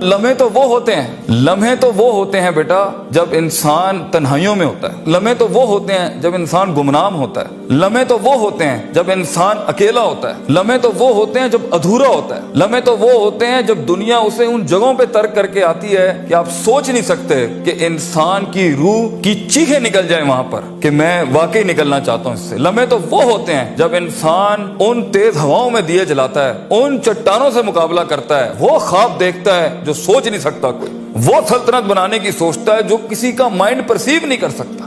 لمحے تو وہ ہوتے ہیں بیٹا جب انسان تنہائیوں میں ہوتا ہے، لمحے تو وہ ہوتے ہیں جب انسان گمنام ہوتا ہے، لمحے تو وہ ہوتے ہیں جب انسان اکیلا ہوتا ہے، لمحے تو وہ ہوتے ہیں جب ادھورا ہوتا ہے، لمحے تو وہ ہوتے ہیں جب دنیا اسے ان جگہوں پہ ترک کر کے آتی ہے کہ آپ سوچ نہیں سکتے کہ انسان کی روح کی چیخیں نکل جائیں وہاں پر کہ میں واقعی نکلنا چاہتا ہوں اس سے۔ لمحے تو وہ ہوتے ہیں جب انسان ان تیز ہواؤں میں دیے جلاتا ہے، ان چٹانوں سے مقابلہ کرتا ہے، وہ خواب دیکھتا ہے جو سوچ نہیں سکتا کوئی، وہ سلطنت بنانے کی سوچتا ہے جو کسی کا مائنڈ پرسیو نہیں کر سکتا،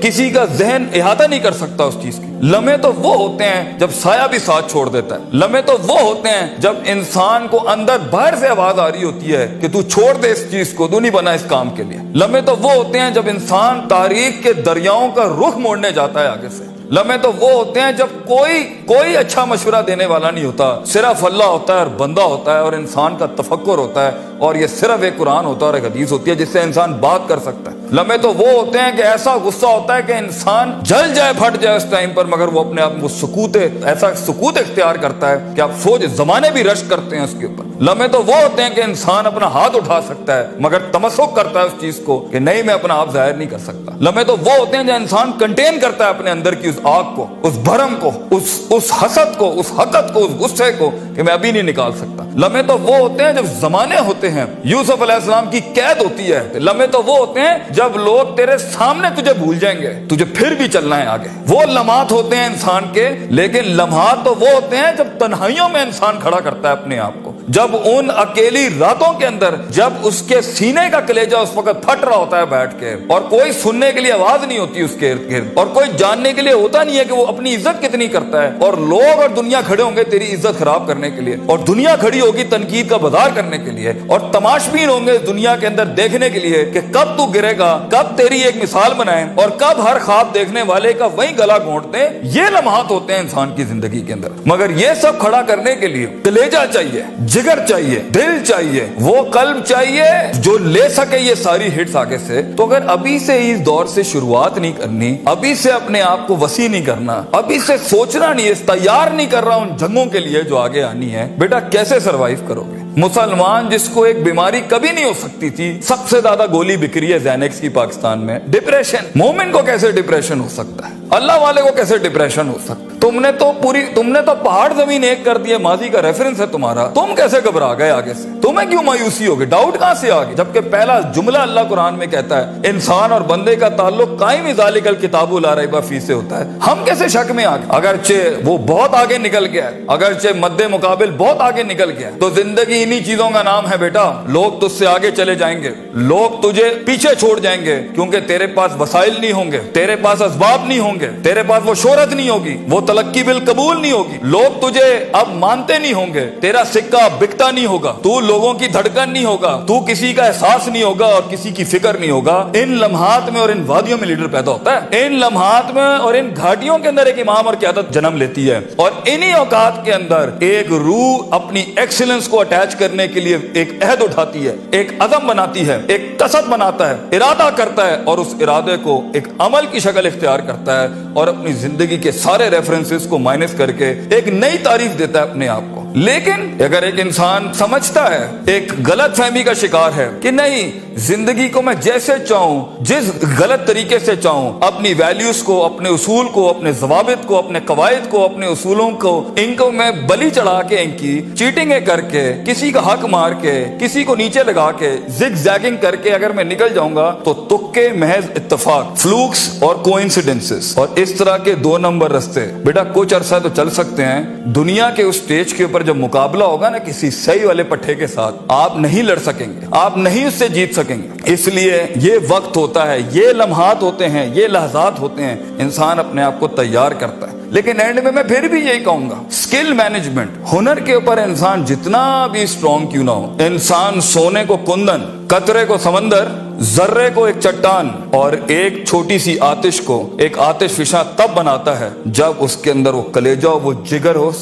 کسی کا ذہن احاطہ نہیں کر سکتا اس چیز کی۔ لمحے تو وہ ہوتے ہیں جب سایہ بھی ساتھ چھوڑ دیتا ہے، لمحے تو وہ ہوتے ہیں جب انسان کو اندر باہر سے آواز آ رہی ہوتی ہے کہ تو چھوڑ دے اس چیز کو، تو نہیں بنا اس کام کے لیے۔ لمحے تو وہ ہوتے ہیں جب انسان تاریخ کے دریاؤں کا رخ موڑنے جاتا ہے آگے سے۔ لمحے تو وہ ہوتے ہیں جب کوئی اچھا مشورہ دینے والا نہیں ہوتا، صرف اللہ ہوتا ہے اور بندہ ہوتا ہے اور انسان کا تفکر ہوتا ہے، اور یہ صرف ایک قرآن ہوتا ہے اور ایک حدیث ہوتی ہے جس سے انسان بات کر سکتا ہے۔ لمحے تو وہ ہوتے ہیں کہ ایسا غصہ ہوتا ہے کہ انسان جل جائے، پھٹ جائے اس ٹائم پر، مگر وہ اپنے آپ کو ایسا سکوت اختیار کرتا ہے کہ آپ سوچ زمانے بھی رشک کرتے ہیں اس کے اوپر۔ لمحے تو وہ ہوتے ہیں کہ انسان اپنا ہاتھ اٹھا سکتا ہے مگر تمسک کرتا ہے اس چیز کو کہ نہیں، میں اپنا آپ ظاہر نہیں کر سکتا۔ لمحے تو وہ ہوتے ہیں جو انسان کنٹین کرتا ہے اپنے اندر کی اس آگ کو، اس بھرم کو، اس حسد کو، اس حقد کو، اس غصے کو کہ میں ابھی نہیں نکال سکتا۔ لمحے تو وہ ہوتے ہیں جب زمانے ہوتے ہیں، یوسف علیہ السلام کی قید ہوتی ہے۔ لمحے تو وہ ہوتے ہیں جب لوگ تیرے سامنے تجھے بھول جائیں گے، تجھے پھر بھی چلنا ہے آگے۔ وہ لمحات ہوتے ہیں انسان کے، لیکن لمحات تو وہ ہوتے ہیں جب تنہائیوں میں انسان کھڑا کرتا ہے اپنے آپ کو، جب ان اکیلی راتوں کے اندر، جب اس کے سینے کا کلیجہ اس وقت پھٹ رہا ہوتا ہے بیٹھ کے، اور کوئی سننے کے لیے آواز نہیں ہوتی اس کے ارد گرد، اور کوئی جاننے کے لیے ہوتا نہیں ہے کہ وہ اپنی عزت کتنی کرتا ہے، اور لوگ اور دنیا کھڑے ہوں گے تیری عزت خراب کرنے کے لیے، اور دنیا کھڑی ہوگی تنقید کا بازار کرنے کے لیے، اور تماشبین ہوں گے دنیا کے اندر دیکھنے کے لیے کہ کب تو گرے گا، کب تیری ایک مثال بنائیں، اور کب ہر خواب دیکھنے والے کا وہی گلا گھونٹ دیں۔ یہ لمحات ہوتے ہیں انسان کی زندگی کے اندر، مگر یہ سب کھڑا کرنے کے لیے کلیجہ چاہیے، جگر چاہیے، دل چاہیے، وہ قلب چاہیے جو لے سکے یہ ساری ہٹس آگے سے۔ تو اگر ابھی سے اس دور سے شروعات نہیں کرنی، ابھی سے اپنے آپ کو وسیع نہیں کرنا، ابھی سے سوچنا نہیں، تیار نہیں کر رہا ان جنگوں کے لیے جو آگے آنی ہے، بیٹا کیسے سروائیو کرو گے؟ مسلمان جس کو ایک بیماری کبھی نہیں ہو سکتی تھی، سب سے زیادہ گولی بک رہی ہے زینکس کی پاکستان میں، ڈپریشن۔ مومن کو کیسے ڈپریشن ہو سکتا ہے؟ اللہ والے کو کیسے ڈپریشن ہو سکتا ہے؟ تم نے تو پہاڑ زمین ایک کر دیے، ماضی کا ریفرنس ہے تمہارا، تم کیسے گھبرا گئے آگے سے؟ تمہیں کیوں مایوسی ہوگی؟ ڈاؤٹ کہاں سے آگے؟ جبکہ پہلا جملہ اللہ قرآن میں کہتا ہے انسان اور بندے کا تعلق قائم ذالک الکتاب لا ریب فیہ سے ہوتا ہے۔ ہم کیسے شک میں آگے؟ اگرچہ وہ بہت آگے نکل گیا ہے، اگرچہ مد مقابل بہت آگے نکل گیا ہے، تو زندگی انہی چیزوں کا نام ہے بیٹا۔ لوگ تجھ سے آگے چلے جائیں گے، لوگ تجھے پیچھے چھوڑ جائیں گے، کیونکہ تیرے پاس وسائل نہیں ہوں گے، تیرے پاس اسباب نہیں ہوں گے، تیرے پاس وہ شہرت نہیں ہوگی، وہ تلقی بالقبول نہیں ہوگی، لوگ تجھے اب مانتے نہیں ہوں گے، تیرا سکہ بکتا نہیں ہوگا، تو لوگوں کی دھڑکن نہیں ہوگا، تو کسی کا احساس نہیں ہوگا اور کسی کی فکر نہیں ہوگا۔ ان لمحات میں اور ان وادیوں میں لیڈر پیدا ہوتا ہے، ان لمحات میں اور ان گھاٹیوں کے اندر ایک امام اور قیادت جنم لیتی ہے، اور انہی اوقات کے اندر ایک روح اپنی ایکسیلنس کو اٹیچ کرنے کے لیے ایک عہد اٹھاتی ہے، ایک عزم بناتی ہے، ایک قصد بناتا ہے، ارادہ کرتا ہے، اور اس ارادے کو ایک عمل کی شکل اختیار کرتا ہے، اور اپنی زندگی کے سارے ریفرنسز کو مائنس کر کے ایک نئی تعریف دیتا ہے اپنے آپ کو۔ لیکن اگر ایک انسان سمجھتا ہے، ایک غلط فہمی کا شکار ہے کہ نہیں، زندگی کو میں جیسے چاہوں، جس غلط طریقے سے چاہوں، اپنی ویلیوز کو، اپنے اصول کو، اپنے ضوابط کو، اپنے قواعد کو، اپنے اصولوں کو، ان کو میں بلی چڑھا کے، ان کی چیٹنگیں کر کے، کسی کا حق مار کے، کسی کو نیچے لگا کے، زگ زیگنگ کر کے اگر میں نکل جاؤں گا تو تکے، محض اتفاق، فلوکس اور کوئنسیڈنسز، اور اس طرح کے 2 نمبر رستے بیٹا کچھ عرصہ تو چل سکتے ہیں۔ دنیا کے اس سٹیج کے اوپر جب مقابلہ ہوگا نا کسی صحیح والے پٹھے کے ساتھ، آپ نہیں لڑ سکیں گے، آپ نہیں اس سے جیت سکیں گے۔ اس لیے یہ وقت ہوتا ہے، یہ لمحات ہوتے ہیں، یہ لحظات ہوتے ہیں، انسان اپنے آپ کو تیار کرتا ہے۔ لیکن اینڈ میں پھر بھی یہی کہوں گا، سکل مینجمنٹ، ہنر کے اوپر انسان جتنا بھی اسٹرانگ کیوں نہ ہو، انسان سونے کو کندن، قطرے کو سمندر، ذرے کو ایک چٹان اور ایک چھوٹی سی آتش کو ایک آتش فشاں تب بناتا ہے جب اس کے اندر وہ کلیجہ، وہ جگر ہو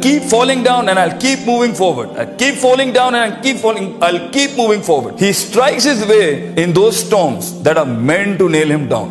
keep falling down and I'll keep moving forward. I'll keep falling down and I'll keep moving forward. He strikes his way in those storms that are meant to nail him down.